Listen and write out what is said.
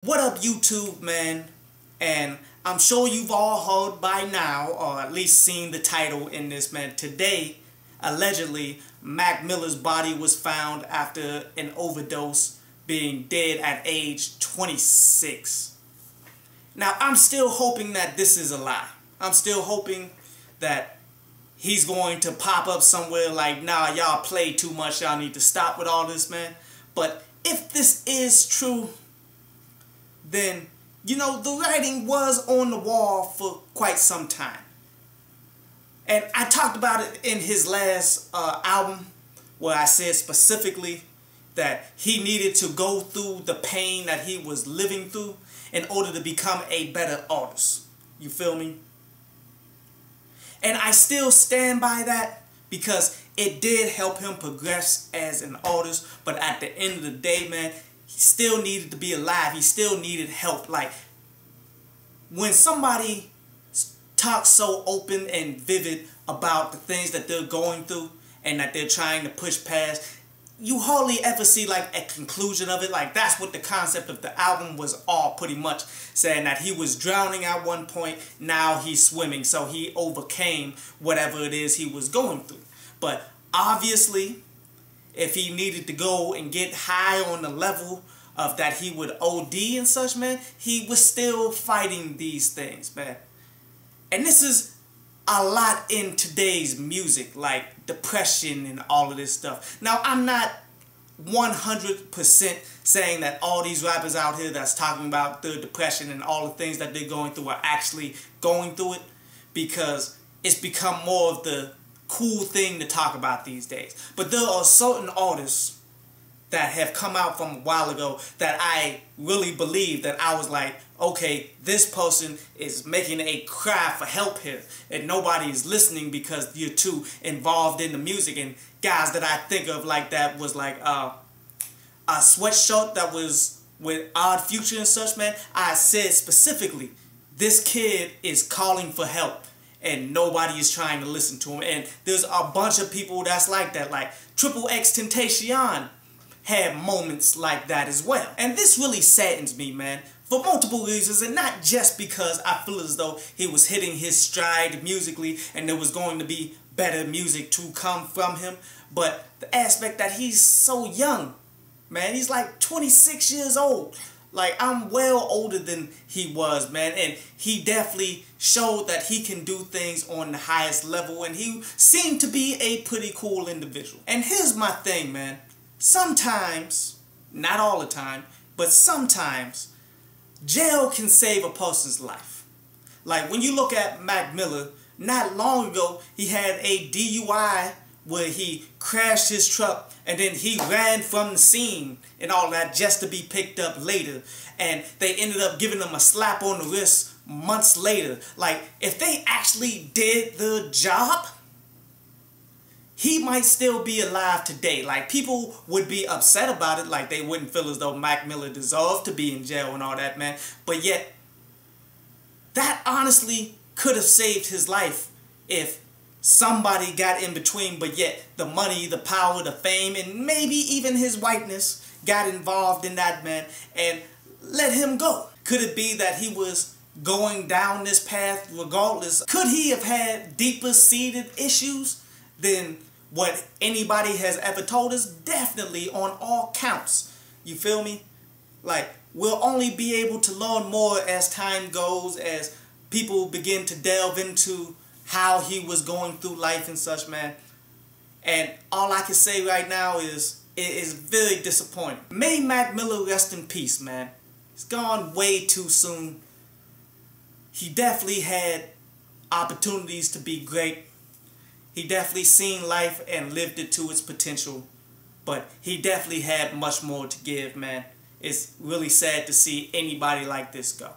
What up, YouTube, man? And I'm sure you've all heard by now, or at least seen the title in this, man. Today, allegedly, Mac Miller's body was found after an overdose, being dead at age 26. Now, I'm still hoping that this is a lie. I'm still hoping that he's going to pop up somewhere like, nah, y'all play too much, y'all need to stop with all this, man. But if this is true, then, you know, the writing was on the wall for quite some time. And I talked about it in his last album, where I said specifically that he needed to go through the pain that he was living through in order to become a better artist. You feel me? And I still stand by that because it did help him progress as an artist. But at the end of the day, man, he still needed to be alive. He still needed help. Like, when somebody talks so open and vivid about the things that they're going through and that they're trying to push past, you hardly ever see like a conclusion of it. Like, that's what the concept of the album was all pretty much, saying that he was drowning at one point, now he's swimming, so he overcame whatever it is he was going through. But obviously, if he needed to go and get high on the level of that he would OD and such, man, he was still fighting these things, man. And this is a lot in today's music, like depression and all of this stuff. Now, I'm not 100% saying that all these rappers out here that's talking about their depression and all the things that they're going through are actually going through it, because it's become more of the cool thing to talk about these days. But there are certain artists that have come out from a while ago that I really believe, that I was like, okay, this person is making a cry for help here, and nobody is listening because you're too involved in the music. And guys that I think of like that was like a Sweatshirt that was with Odd Future and such, man. I said specifically, this kid is calling for help and nobody is trying to listen to him. And there's a bunch of people that's like that, like Triple X Tentacion had moments like that as well. And this really saddens me, man, for multiple reasons, and not just because I feel as though he was hitting his stride musically and there was going to be better music to come from him, but the aspect that he's so young, man. He's like 26 years old. Like, I'm well older than he was, man, and he definitely showed that he can do things on the highest level, and he seemed to be a pretty cool individual. And here's my thing, man. Sometimes, not all the time, but sometimes, jail can save a person's life. Like, when you look at Mac Miller, not long ago, he had a DUI where he crashed his truck and then he ran from the scene and all that just to be picked up later. And they ended up giving him a slap on the wrist months later. Like, if they actually did the job, he might still be alive today. Like, people would be upset about it. Like, they wouldn't feel as though Mac Miller deserved to be in jail and all that, man. But yet, that honestly could have saved his life if somebody got in between. But yet, the money, the power, the fame, and maybe even his whiteness got involved in that, man, and let him go. Could it be that he was going down this path regardless? Could he have had deeper seated issues than what anybody has ever told us? Definitely, on all counts. You feel me? Like, we'll only be able to learn more as time goes, as people begin to delve into how he was going through life and such, man. And all I can say right now is, it is very disappointing. May Mac Miller rest in peace, man. He's gone way too soon. He definitely had opportunities to be great. He definitely seen life and lived it to its potential. But he definitely had much more to give, man. It's really sad to see anybody like this go.